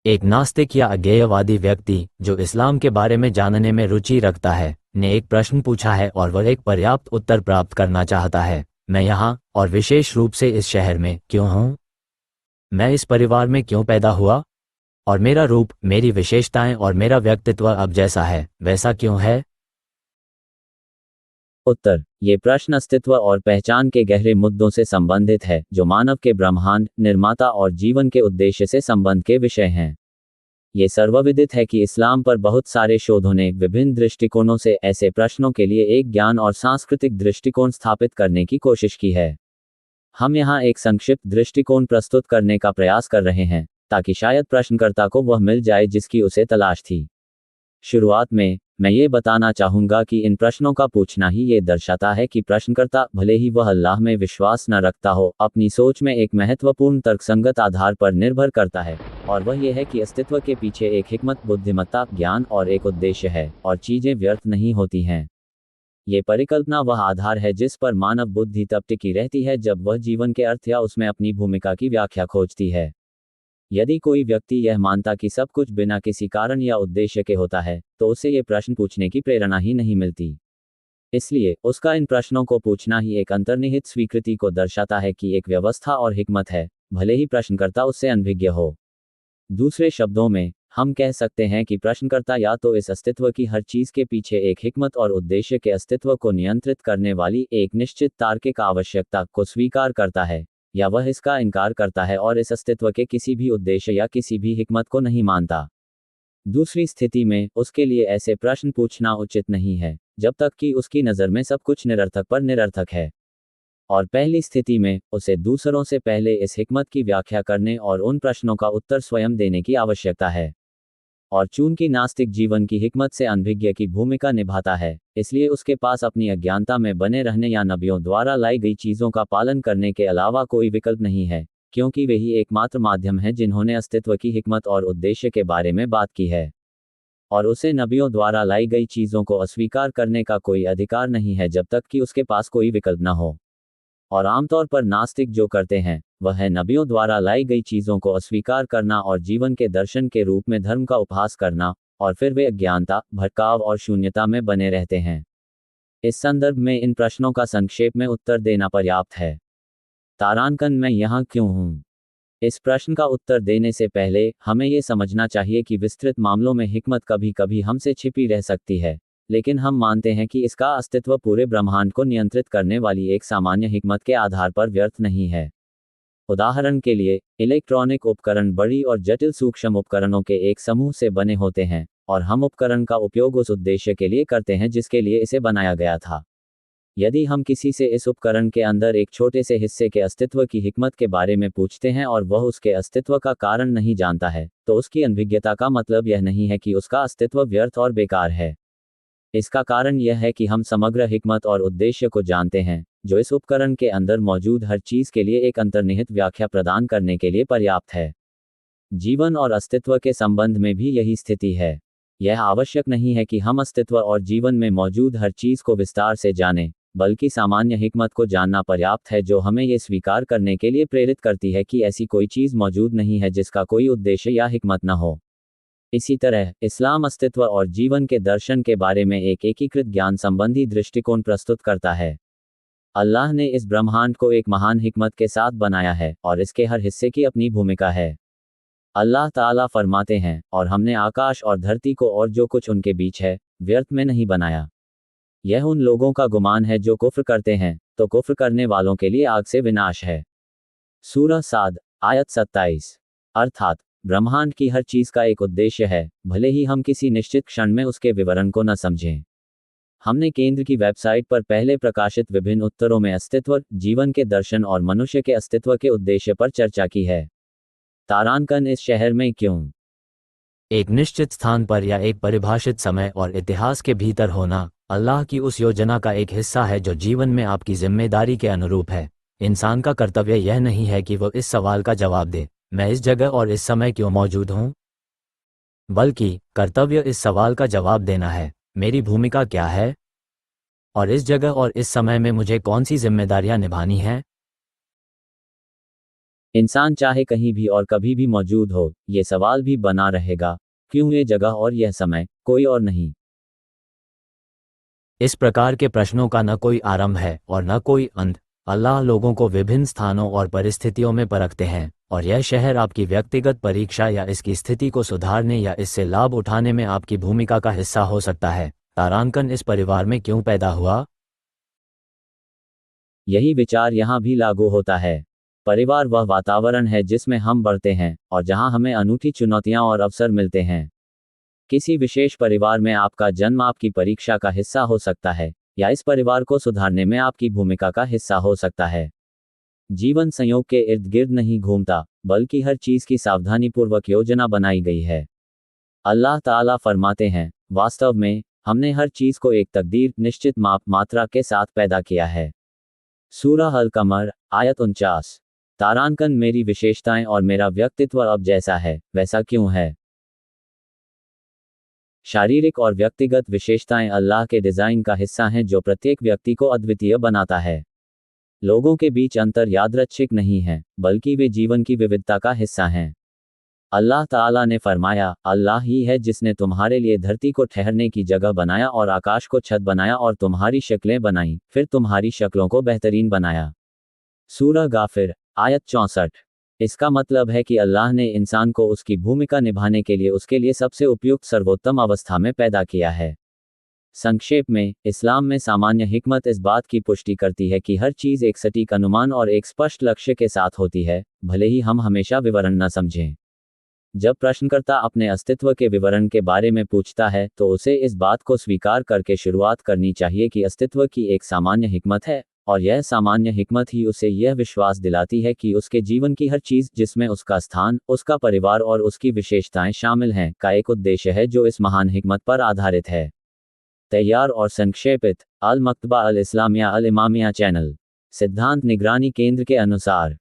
एक नास्तिक या अज्ञेयवादी व्यक्ति जो इस्लाम के बारे में जानने में रुचि रखता है ने एक प्रश्न पूछा है और वह एक पर्याप्त उत्तर प्राप्त करना चाहता है। मैं यहाँ और विशेष रूप से इस शहर में क्यों हूँ? मैं इस परिवार में क्यों पैदा हुआ? और मेरा रूप, मेरी विशेषताएं और मेरा व्यक्तित्व अब जैसा है वैसा क्यों है? उत्तर: ये प्रश्न अस्तित्व और पहचान के गहरे मुद्दों से संबंधित है जो मानव के ब्रह्मांड, निर्माता और जीवन के उद्देश्य से संबंध के विषय हैं। ये सर्वविदित है कि इस्लाम पर बहुत सारे शोधों ने विभिन्न दृष्टिकोणों से ऐसे प्रश्नों के लिए एक ज्ञान और सांस्कृतिक दृष्टिकोण स्थापित करने की कोशिश की है। हम यहाँ एक संक्षिप्त दृष्टिकोण प्रस्तुत करने का प्रयास कर रहे हैं ताकि शायद प्रश्नकर्ता को वह मिल जाए जिसकी उसे तलाश थी। शुरुआत में मैं ये बताना चाहूँगा कि इन प्रश्नों का पूछना ही ये दर्शाता है कि प्रश्नकर्ता, भले ही वह अल्लाह में विश्वास न रखता हो, अपनी सोच में एक महत्वपूर्ण तर्कसंगत आधार पर निर्भर करता है, और वह यह है कि अस्तित्व के पीछे एक हिकमत, बुद्धिमत्ता, ज्ञान और एक उद्देश्य है, और चीज़ें व्यर्थ नहीं होती हैं। ये परिकल्पना वह आधार है जिस पर मानव बुद्धि तब टिकी रहती है जब वह जीवन के अर्थ या उसमें अपनी भूमिका की व्याख्या खोजती है। यदि कोई व्यक्ति यह मानता कि सब कुछ बिना किसी कारण या उद्देश्य के होता है, तो उसे ये प्रश्न पूछने की प्रेरणा ही नहीं मिलती। इसलिए उसका इन प्रश्नों को पूछना ही एक अंतर्निहित स्वीकृति को दर्शाता है कि एक व्यवस्था और हिकमत है, भले ही प्रश्नकर्ता उससे अनभिज्ञ हो। दूसरे शब्दों में हम कह सकते हैं कि प्रश्नकर्ता या तो इस अस्तित्व की हर चीज के पीछे एक हिकमत और उद्देश्य के अस्तित्व को नियंत्रित करने वाली एक निश्चित तार्किक आवश्यकता को स्वीकार करता है, या वह इसका इनकार करता है और इस अस्तित्व के किसी भी उद्देश्य या किसी भी हिकमत को नहीं मानता। दूसरी स्थिति में उसके लिए ऐसे प्रश्न पूछना उचित नहीं है जब तक कि उसकी नज़र में सब कुछ निरर्थक पर निरर्थक है, और पहली स्थिति में उसे दूसरों से पहले इस हिकमत की व्याख्या करने और उन प्रश्नों का उत्तर स्वयं देने की आवश्यकता है। और चूंकि नास्तिक जीवन की हिकमत से अनभिज्ञ की भूमिका निभाता है, इसलिए उसके पास अपनी अज्ञानता में बने रहने या नबियों द्वारा लाई गई चीज़ों का पालन करने के अलावा कोई विकल्प नहीं है, क्योंकि वे ही एकमात्र माध्यम हैं जिन्होंने अस्तित्व की हिकमत और उद्देश्य के बारे में बात की है। और उसे नबियों द्वारा लाई गई चीज़ों को अस्वीकार करने का कोई अधिकार नहीं है जब तक कि उसके पास कोई विकल्प न हो। और आमतौर पर नास्तिक जो करते हैं वह है नबियों द्वारा लाई गई चीज़ों को अस्वीकार करना और जीवन के दर्शन के रूप में धर्म का उपहास करना, और फिर वे अज्ञानता, भटकाव और शून्यता में बने रहते हैं। इस संदर्भ में इन प्रश्नों का संक्षेप में उत्तर देना पर्याप्त है। तारांकन, मैं यहाँ क्यों हूँ? इस प्रश्न का उत्तर देने से पहले हमें ये समझना चाहिए कि विस्तृत मामलों में हिकमत कभी कभी हमसे छिपी रह सकती है, लेकिन हम मानते हैं कि इसका अस्तित्व पूरे ब्रह्मांड को नियंत्रित करने वाली एक सामान्य हिकमत के आधार पर व्यर्थ नहीं है। उदाहरण के लिए, इलेक्ट्रॉनिक उपकरण बड़ी और जटिल सूक्ष्म उपकरणों के एक समूह से बने होते हैं, और हम उपकरण का उपयोग उस उद्देश्य के लिए करते हैं जिसके लिए इसे बनाया गया था। यदि हम किसी से इस उपकरण के अंदर एक छोटे से हिस्से के अस्तित्व की हिकमत के बारे में पूछते हैं और वह उसके अस्तित्व का कारण नहीं जानता है, तो उसकी अनभिज्ञता का मतलब यह नहीं है कि उसका अस्तित्व व्यर्थ और बेकार है। इसका कारण यह है कि हम समग्र हिकमत और उद्देश्य को जानते हैं, जो इस उपकरण के अंदर मौजूद हर चीज के लिए एक अंतर्निहित व्याख्या प्रदान करने के लिए पर्याप्त है। जीवन और अस्तित्व के संबंध में भी यही स्थिति है। यह आवश्यक नहीं है कि हम अस्तित्व और जीवन में मौजूद हर चीज को विस्तार से जानें, बल्कि सामान्य हिकमत को जानना पर्याप्त है जो हमें ये स्वीकार करने के लिए प्रेरित करती है कि ऐसी कोई चीज मौजूद नहीं है जिसका कोई उद्देश्य या हिकमत न हो। इसी तरह इस्लाम अस्तित्व और जीवन के दर्शन के बारे में एक एकीकृत ज्ञान संबंधी दृष्टिकोण प्रस्तुत करता है। अल्लाह ने इस ब्रह्मांड को एक महान हिकमत के साथ बनाया है और इसके हर हिस्से की अपनी भूमिका है। अल्लाह ताला फरमाते हैं, और हमने आकाश और धरती को और जो कुछ उनके बीच है व्यर्थ में नहीं बनाया। यह उन लोगों का गुमान है जो कुफ्र करते हैं, तो कुफ्र करने वालों के लिए आग से विनाश है। सूरह साद आयत 27। अर्थात ब्रह्मांड की हर चीज का एक उद्देश्य है, भले ही हम किसी निश्चित क्षण में उसके विवरण को न समझें। हमने केंद्र की वेबसाइट पर पहले प्रकाशित विभिन्न उत्तरों में अस्तित्व, जीवन के दर्शन और मनुष्य के अस्तित्व के उद्देश्य पर चर्चा की है। तारांकन, इस शहर में क्यों? एक निश्चित स्थान पर या एक परिभाषित समय और इतिहास के भीतर होना अल्लाह की उस योजना का एक हिस्सा है जो जीवन में आपकी जिम्मेदारी के अनुरूप है। इंसान का कर्तव्य यह नहीं है कि वह इस सवाल का जवाब दे, मैं इस जगह और इस समय क्यों मौजूद हूँ, बल्कि कर्तव्य इस सवाल का जवाब देना है, मेरी भूमिका क्या है, और इस जगह और इस समय में मुझे कौन सी जिम्मेदारियां निभानी हैं। इंसान चाहे कहीं भी और कभी भी मौजूद हो, ये सवाल भी बना रहेगा, क्यों ये जगह और यह समय, कोई और नहीं। इस प्रकार के प्रश्नों का न कोई आरंभ है और न कोई अंत। अल्लाह लोगों को विभिन्न स्थानों और परिस्थितियों में परखते हैं, और यह शहर आपकी व्यक्तिगत परीक्षा या इसकी स्थिति को सुधारने या इससे लाभ उठाने में आपकी भूमिका का हिस्सा हो सकता है। तारांकन इस परिवार में क्यों पैदा हुआ? यही विचार यहाँ भी लागू होता है। परिवार वह वातावरण है जिसमें हम बढ़ते हैं और जहाँ हमें अनूठी चुनौतियाँ और अवसर मिलते हैं। किसी विशेष परिवार में आपका जन्म आपकी परीक्षा का हिस्सा हो सकता है, या इस परिवार को सुधारने में आपकी भूमिका का हिस्सा हो सकता है। जीवन संयोग के इर्द गिर्द नहीं घूमता, बल्कि हर चीज की सावधानीपूर्वक योजना बनाई गई है। अल्लाह ताला फरमाते हैं, वास्तव में हमने हर चीज को एक तकदीर, निश्चित माप मात्रा के साथ पैदा किया है। सूरह अल कमर, आयत 49। तारांकन मेरी विशेषताएं और मेरा व्यक्तित्व अब जैसा है वैसा क्यों है? शारीरिक और व्यक्तिगत विशेषताएं अल्लाह के डिजाइन का हिस्सा हैं जो प्रत्येक व्यक्ति को अद्वितीय बनाता है। लोगों के बीच अंतर यादृच्छिक नहीं है, बल्कि वे जीवन की विविधता का हिस्सा हैं। अल्लाह ताला ने फरमाया, अल्लाह ही है जिसने तुम्हारे लिए धरती को ठहरने की जगह बनाया और आकाश को छत बनाया और तुम्हारी शक्लें बनाई, फिर तुम्हारी शक्लों को बेहतरीन बनाया। सूरह गाफिर, आयत 64। इसका मतलब है कि अल्लाह ने इंसान को उसकी भूमिका निभाने के लिए उसके लिए सबसे उपयुक्त सर्वोत्तम अवस्था में पैदा किया है। संक्षेप में, इस्लाम में सामान्य हिकमत इस बात की पुष्टि करती है कि हर चीज़ एक सटीक अनुमान और एक स्पष्ट लक्ष्य के साथ होती है, भले ही हम हमेशा विवरण न समझें। जब प्रश्नकर्ता अपने अस्तित्व के विवरण के बारे में पूछता है, तो उसे इस बात को स्वीकार करके शुरुआत करनी चाहिए कि अस्तित्व की एक सामान्य हिकमत है, और यह सामान्य हिकमत ही उसे यह विश्वास दिलाती है कि उसके जीवन की हर चीज़, जिसमें उसका स्थान, उसका परिवार और उसकी विशेषताएं शामिल हैं, का एक उद्देश्य है जो इस महान हिकमत पर आधारित है। तैयार और संक्षेपित, अल मक्तबा अल इस्लामिया अल इमामिया चैनल। सिद्धांत निगरानी केंद्र के अनुसार